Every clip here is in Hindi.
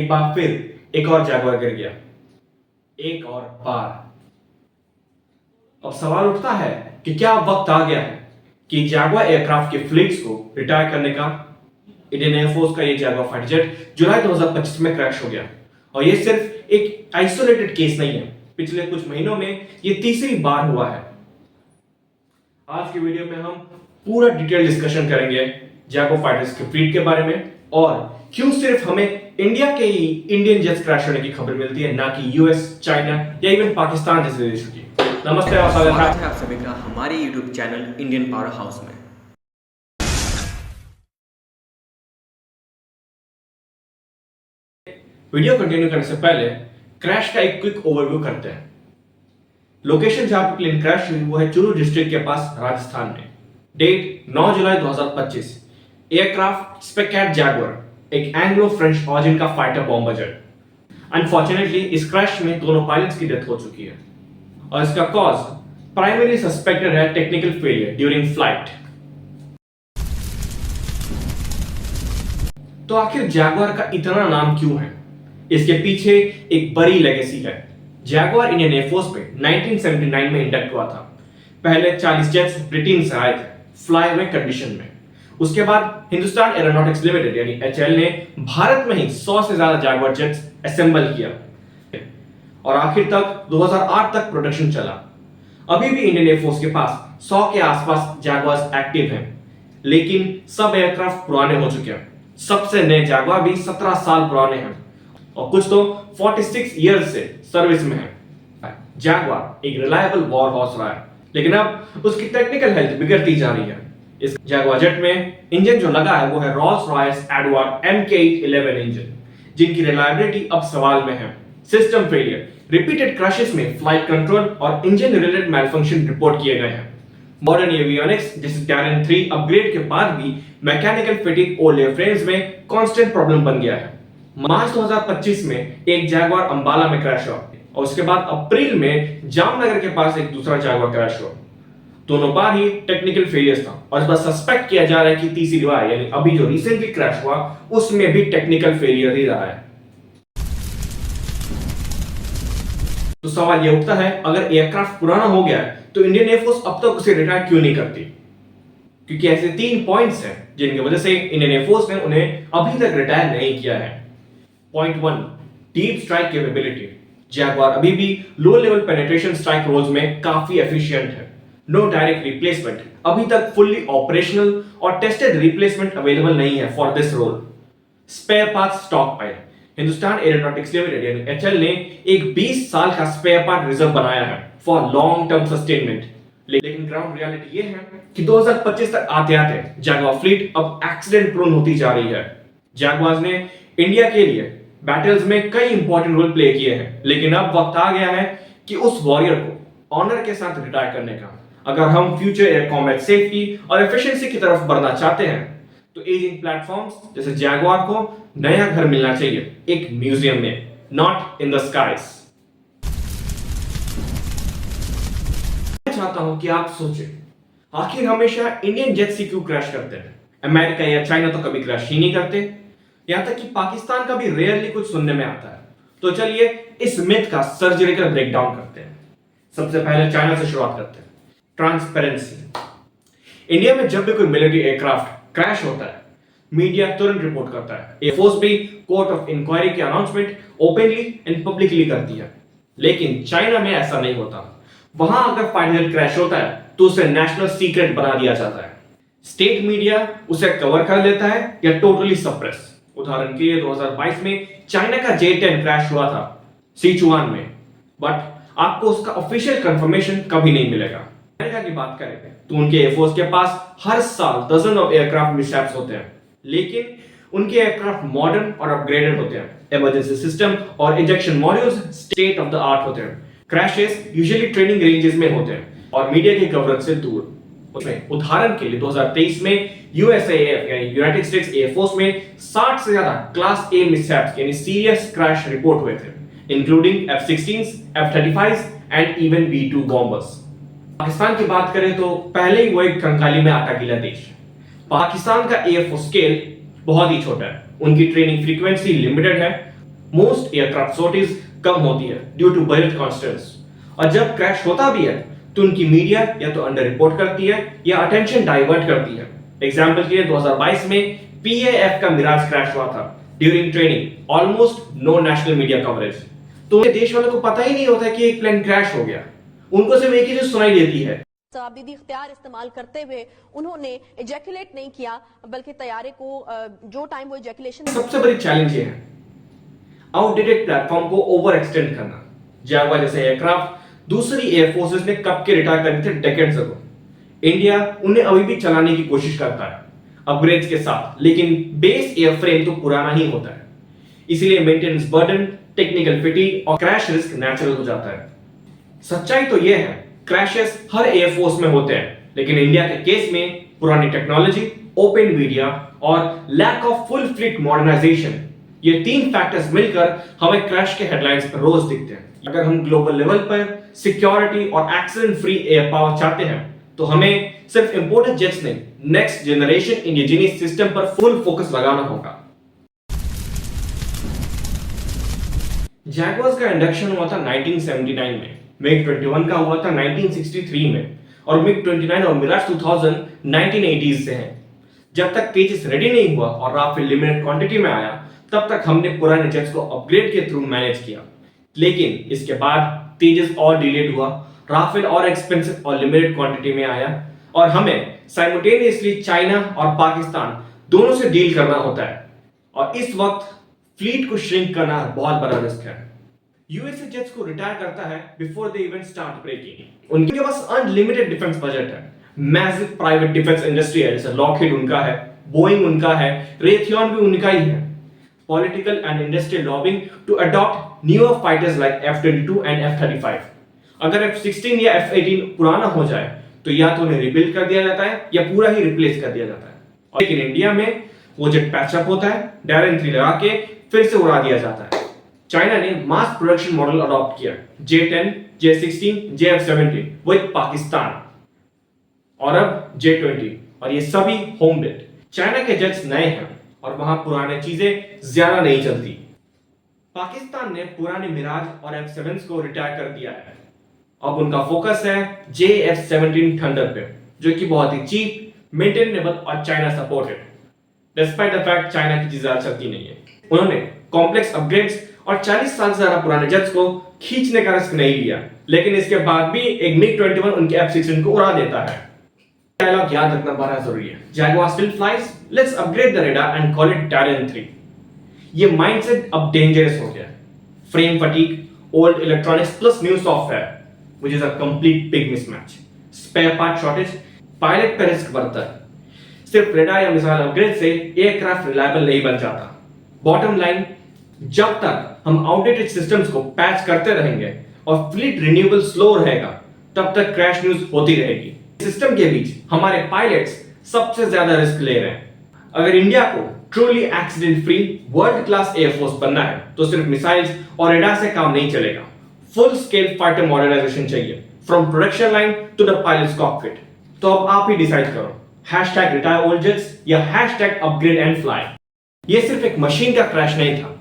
एक बार फिर एक और जैगुआर गिर गया, एक और बार। अब सवाल उठता है कि क्या अब वक्त आ गया है कि जैगुआर एयरक्राफ्ट के फ्लीट्स को रिटायर करने का। इंडियन एयरफोर्स का ये जैगुआर फाइटर जेट जुलाई 2025 में क्रैश हो गया और ये सिर्फ एक आइसोलेटेड केस नहीं है, पिछले कुछ महीनों में ये तीसरी बार हुआ है। आज की वीडियो में हम पूरा डिटेल डिस्कशन करेंगे जैगुआर फाइटर्स के फ्लीट के बारे में और क्यों सिर्फ हमें इंडिया के ही इंडियन जेट्स क्रैश होने की खबर मिलती है, ना कि यूएस, चाइना या इवन पाकिस्तान जैसे देशों की। नमस्ते और स्वागत है आप सभी का हमारे YouTube channel Indian power house में। वीडियो कंटिन्यू करने से पहले क्रैश का एक क्विक ओवरव्यू करते हैं। लोकेशन जहां पर प्लेन क्रैश हुई वो है चूरू डिस्ट्रिक्ट के पास राजस्थान में। डेट 9 जुलाई 2025। एयरक्राफ्ट स्पेकैट जैगुआर, एक एंग्लो फ्रेंच ऑरिजिन का फाइटर बॉम्बर जेट। अनफॉर्चुनेटली इस क्रैश में दोनों पायलट्स की डेथ हो चुकी है और इसका कॉज प्राइमरी सस्पेक्टेड है टेक्निकल फेलियर ड्यूरिंग फ्लाइट। तो आखिर जैगुआर का इतना नाम क्यों है? इसके पीछे एक बड़ी लेगेसी है। जैगुआर इंडियन एयरफोर्स में 1979 में इंडक्ट हुआ था। पहले 40 जेट्स ब्रिटेन से आए थे फ्लाईअवे कंडीशन में। उसके बाद हिंदुस्तान एरोनॉटिक्स लिमिटेड यानी एचएएल ने भारत में ही 100 से ज्यादा जैगुआर जेट्स असेंबल किया और आखिर तक 2008 तक प्रोडक्शन चला। अभी भी इंडियन एयरफोर्स के पास 100 के आसपास जैगुआर्स एक्टिव हैं, लेकिन सब एयरक्राफ्ट पुराने हो चुके हैं। सबसे नए जैगुआर भी 17 साल पुराने हैं और कुछ तो 46 इयर्स से सर्विस में है। जैगुआर एक रिलायबल वॉर हॉर्स रहा है, लेकिन अब उसकी टेक्निकल हेल्थ बिगड़ती जा रही है। इस जैगुआर जेट में इंजन जो लगा है वो है Rolls Royce Edward MK11 engine, जिनकी रिलायबिलिटी अब सवाल में है। सिस्टम फेलियर, रिपीटेड क्रैशेस में फ्लाइट कंट्रोल और इंजन रिलेटेड मैलफंक्शन रिपोर्ट किए गए हैं। मॉडर्न एवियोनिक्स जैसे टैरेन 3 अपग्रेड के बाद भी मैकेनिकल फिटिंग ओल्ड एयरफ्रेम्स में कांस्टेंट प्रॉब्लम बन गया है। मार्च 2025 में एक जैगुआर अंबाला में क्रैश हुआ और उसके बाद अप्रैल में जामनगर के पास एक दूसरा जैगुआर क्रैश हुआ। दोनों बार ही टेक्निकल फेलियर्स था और इस बार सस्पेक्ट किया जा रहा है कि तीसरी बार यानी अभी जो रिसेंटली क्रैश हुआ उसमें भी टेक्निकल फेलियर ही रहा है। तो सवाल ये उठता है, अगर एयरक्राफ्ट पुराना हो गया है तो इंडियन एयरफोर्स अब तक उसे रिटायर क्यों नहीं करती? क्योंकि ऐसे 3 पॉइंट्स हैं जिनकी वजह से इंडियन एयरफोर्स ने उन्हें अभी तक रिटायर नहीं किया है। Point 1, deep strike capability. Jaguar अभी भी low level penetration strike roles में काफी एफिशिएंट है। नो डायरेक्ट रिप्लेसमेंट, अभी तक फुल्ली ऑपरेशनल और टेस्टेड रिप्लेसमेंट अवेलेबल नहीं है for this role. Spare parts stockpile, Hindustan Aeronautics Limited यानी एचएएल ने एक 20 साल का स्पेयर पार्ट रिजर्व बनाया है फॉर लॉन्ग टर्म सस्टेनमेंट। लेकिन ग्राउंड रियलिटी ये है कि 2025 तक आते आते जैगुआर फ्लीट अब एक्सीडेंट प्रोन होती जा रही है। जैगुआर्स ने इंडिया के लिए बैटल्स में कई इंपॉर्टेंट रोल प्ले किए हैं, लेकिन अब वक्त आ गया है कि उस वॉरियर को ऑनर के साथ रिटायर करने का। अगर हम फ्यूचर एयर कॉम्बैट सेफ्टी और एफिशिएंसी की तरफ बढ़ना चाहते हैं तो एजिंग प्लेटफॉर्म्स जैसे जैगुआर को नया घर मिलना चाहिए, एक म्यूजियम में, नॉट इन द स्काईज। मैं चाहता हूं कि आप सोचें, आखिर हमेशा इंडियन जेट्स क्यों क्रैश करते हैं? अमेरिका या चाइना तो कभी क्रैश ही नहीं करते, यहां तक कि पाकिस्तान का भी रेयरली कुछ सुनने में आता है। तो चलिए इस मिथ का सर्जिकल ब्रेकडाउन करते हैं। सबसे पहले चाइना से शुरुआत करते हैं। ट्रांसपेरेंसी। इंडिया में जब भी कोई मिलिट्री एयरक्राफ्ट क्रैश होता है, मीडिया तुरंत रिपोर्ट करता है। एयरफोर्स भी कोर्ट ऑफ इंक्वायरी की अनाउंसमेंट ओपनली एंड पब्लिकली करती है। लेकिन चाइना में ऐसा नहीं होता। वहां अगर फाइटर क्रैश होता है तो उसे नेशनल सीक्रेट बना दिया जाता है। स्टेट मीडिया उसे कवर कर लेता है या टोटली सप्रेस। उदाहरण के लिए 2022 में चाइना का J-10 क्रैश हुआ था सिचुआन में, बट आपको उसका ऑफिशियल कंफर्मेशन कभी नहीं मिलेगा। अमेरिका की बात करें तो उनके एयरफोर्स के पास हर साल डजन ऑफ एयरक्राफ्ट मिसहैप्स होते हैं, लेकिन उनके एयरक्राफ्ट मॉडर्न और अपग्रेडेड होते हैं। इमरजेंसी सिस्टम और injection modules state of the art होते हैं। क्रैशेस यूजुअली ट्रेनिंग रेंजेस में होते हैं और मीडिया की कवरेज से दूर। उदाहरण के लिए 2023 में यूएसएएफ यानी यूनाइटेड स्टेट्स एयरफोर्स में 60 से ज्यादा क्लास ए मिसहैप्स यानी सीरियस क्रैश रिपोर्ट हुए थे, including F-16s, F-35s and even B-2 bombers. Pakistan की बात करें तो पहले ही वो एक कंकाली में आटा गीला देश है। पाकिस्तान का एयरफोर्स स्केल बहुत ही छोटा है, उनकी ट्रेनिंग फ्रीक्वेंसी लिमिटेड है मोस्ट एयरक्राफ्ट sorties कम होती है ड्यू टू बजट कॉन्स्टेंट्स। और जब क्रैश होता भी है तो उनकी मीडिया या तो अंडर रिपोर्ट करती है या अटेंशन डाइवर्ट करती है। एग्जाम्पल के लिए 2022 में PAF का मिराज क्रैश हुआ था during training, almost no national media coverage. तो देश वालों को पता ही नहीं होता कि एक प्लेन क्रैश हो गया, उनको सिर्फ एक ही चीज सुनाई देती है। शताब्दी इख्तियार इस्तेमाल करते हुए उन्होंने इजैकुलेट नहीं किया, बल्कि तैयारे को जो टाइम वो इजैकुलेशन। सबसे बड़ी चैलेंज ये है आउटडेटेड प्लेटफॉर्म को ओवर एक्सटेंड करना। जागुआर जैसे एयरक्राफ्ट दूसरी एयर फोर्सेस ने कब के रिटायर कर दिए थे डेकेड्स अगो। इंडिया उन्हें अभी भी चलाने की कोशिश करता है अपग्रेड्स के साथ, लेकिन बेस एयरफ्रेम तो पुराना ही होता है। इसीलिए मेंटेनेंस बर्डन, टेक्निकल फिटिंग और क्रैश रिस्क नेचुरल हो जाता है। सच्चाई तो यह है क्रैशेस हर एयरफोर्स में होते हैं, लेकिन इंडिया के केस में पुरानी टेक्नोलॉजी, ओपन मीडिया और lack of full fleet modernisation, ये तीन फैक्टर्स मिलकर हमें क्रैश के हेडलाइंस पर रोज दिखते हैं। अगर हम ग्लोबल लेवल पर सिक्योरिटी और एक्सीडेंट फ्री एयर पावर चाहते हैं तो हमें सिर्फ इंपोर्टेड जेट्स नहीं, नेक्स्ट जनरेशन इंडिजिनियस सिस्टम पर फुल फोकस लगाना होगा। जैगवार्स का इंडक्शन हुआ था 1979 में, मिग 21 का हुआ था 1963 में और मिग 29 और मिराज 2000 1980s से हैं। जब तक तेजस रेडी नहीं हुआ और राफेल लिमिटेड क्वांटिटी में आया तब तक हमने पुराने जेट्स को अपग्रेड के थ्रू मैनेज किया, लेकिन इसके बाद तेजस और डिलेड हुआ, राफेल और एक्सपेंसिव और लिमिटेड क्वांटिटी में आया और हमें साइमल्टेनियसली चाइना और पाकिस्तान दोनों से डील करना होता है और इस वक्त फ्लीट को श्रिंक करना बहुत बड़ा रिस्क है। यूएसए जेट्स को रिटायर करता है before the event start breaking. उनके पास अनलिमिटेड डिफेंस बजट है, मैसिव प्राइवेट डिफेंस इंडस्ट्री है, जैसे लॉकहीड उनका है, बोइंग उनका है, रेथियन भी उनका ही है। Political and industrial lobbying to adopt newer fighters like F-22 and F-35। अगर F-16 या F-18 पुराना हो जाए तो या तो उन्हें रिबिल्ड कर दिया जाता है या पूरा ही रिप्लेस कर दिया जाता है। लेकिन इंडिया में वो जेट पैचअप होता है, डायरेक्ट 3 लगा के फिर से उड़ा दिया जाता है। चाइना ने मास प्रोडक्शन मॉडल अडॉप्ट किया, J-10, J-16, JF-17 with Pakistan और अब J-20, और ये सभी होम बिल्ट। चाइना के जेट्स नए हैं और वहां पुराने चीजें ज्यादा नहीं चलती। पाकिस्तान ने पुराने मिराज और F-7 को रिटायर कर दिया है। अब उनका फोकस है JF-17 थंडर पे, जो कि बहुत ही चीप, मेंटेनेबल और China supported. Despite the fact China की चीजें चलती नहीं है, उन्होंने कॉम्प्लेक्स अपग्रेड्स और 40 साल से ज्यादा पुराने जेट्स को खींचने का रिस्क नहीं लिया, लेकिन इसके बाद भी एक मिग 21 उनके F-16 को उड़ा देता है। डायलॉग याद रखना बड़ा जरूरी है। Jaguar still flies, let's upgrade the radar and call it Talon 3। ये माइंडसेट अब डेंजरस हो गया। Frame fatigue, old electronics plus new software, which is a complete big mismatch। Spare part shortage, pilot पर रिस्क बढ़ता है। सिर्फ रेडार या मिसाइल अपग्रेड से एयरक्राफ्ट रिलायबल नहीं बन जाता। बॉटम लाइन, जब तक हम आउटडेटेड सिस्टम्स को पैच करते रहेंगे और फ्लीट रिन्यूअल स्लो रहेगा, तब तक क्रैश न्यूज होती रहेगी। सिस्टम के बीच हमारे पायलट्स सबसे ज्यादा रिस्क ले रहे हैं। अगर इंडिया को truly accident free world class air force बनना है तो सिर्फ मिसाइल्स और रेडार से काम नहीं चलेगा। फुल स्केल फाइटर मॉडर्नाइजेशन चाहिए, from production line to the pilots cockpit. तो अब आप ही डिसाइड करो, #retire old jets या #upgrade and fly। ये सिर्फ एक मशीन का क्रैश नहीं था,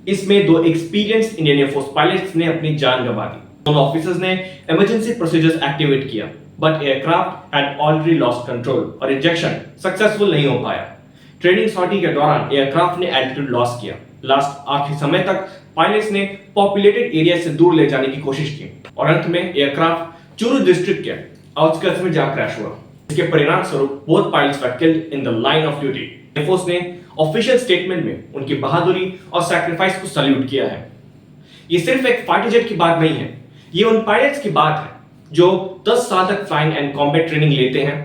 इसमें 2 एक्सपीरियंस्ड इंडियन एयरफोर्स पायलट्स ने अपनी जान गंवा दी। दोनों ऑफिसर्स ने इमरजेंसी प्रोसीजर्स एक्टिवेट किया, but aircraft had already lost control और इंजेक्शन सक्सेसफुल नहीं हो पाया। ट्रेनिंग सॉर्टी के दौरान एयरक्राफ्ट ने एल्टीट्यूड लॉस किया। लास्ट आखिरी समय तक पायलट्स ने पॉपुलेटेड एरिया से दूर ले जाने की कोशिश की और अंत में एयरक्राफ्ट चूरू डिस्ट्रिक्ट के आउटस्कर्ट्स में जा क्रैश हुआ। इसके परिणाम स्वरूप both pilots were killed in the line of duty. Air force ने ऑफिशियल स्टेटमेंट में उनकी बहादुरी और सैक्रिफाइस को सैल्यूट किया है। ये सिर्फ एक फाइटर जेट की बात नहीं है, ये उन पायलट्स की बात है जो 10 साल तक फ्लाइंग एंड कॉम्बैट ट्रेनिंग लेते हैं।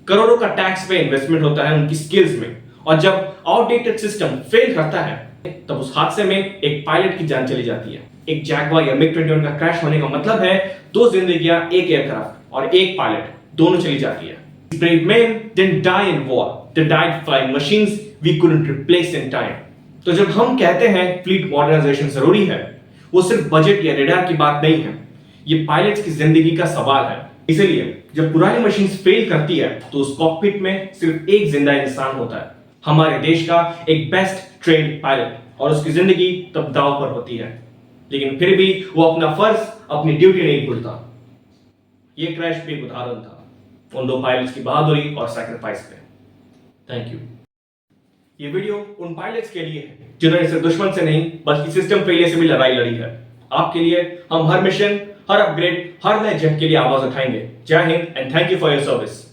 करोड़ों का टैक्स पे इन्वेस्टमेंट होता है उनकी स्किल्स में, और जब आउटडेटेड सिस्टम फेल करता है तब उस हादसे में एक पायलट की जान चली जाती है। एक जैगवार या मिग 21 का क्रैश होने का मतलब है 2 जिंदगियां, एक एयरक्राफ्ट और एक पायलट दोनों चली जाती है। Brave men didn't die in war, they died flying machines we couldn't replace in time। तो जब हम कहते हैं फ्लीट मॉडर्नाइजेशन जरूरी है, वो सिर्फ बजट या रेडार की बात नहीं है, ये पायलट्स की जिंदगी का सवाल है। इसलिए जब पुरानी मशीन्स फेल करती है तो उस कॉकपिट में सिर्फ एक जिंदा इंसान होता है, हमारे देश का एक बेस्ट ट्रेन्ड पायलट, और उसकी जिंदगी तब दांव पर होती है, लेकिन फिर भी वो अपना फर्ज, अपनी ड्यूटी नहीं भूलता। ये क्रैश भी एक उदाहरण था उन दो पायलट्स की बहादुरी और सैक्रिफाइस पे। Thank you. ये वीडियो उन पायलट्स के लिए है जिन्होंने सिर्फ दुश्मन से नहीं बल्कि सिस्टम फेलियर से भी लड़ाई लड़ी है। आपके लिए हम हर मिशन, हर अपग्रेड, हर नए जेट के लिए आवाज उठाएंगे। जय Hind and thank you for your service.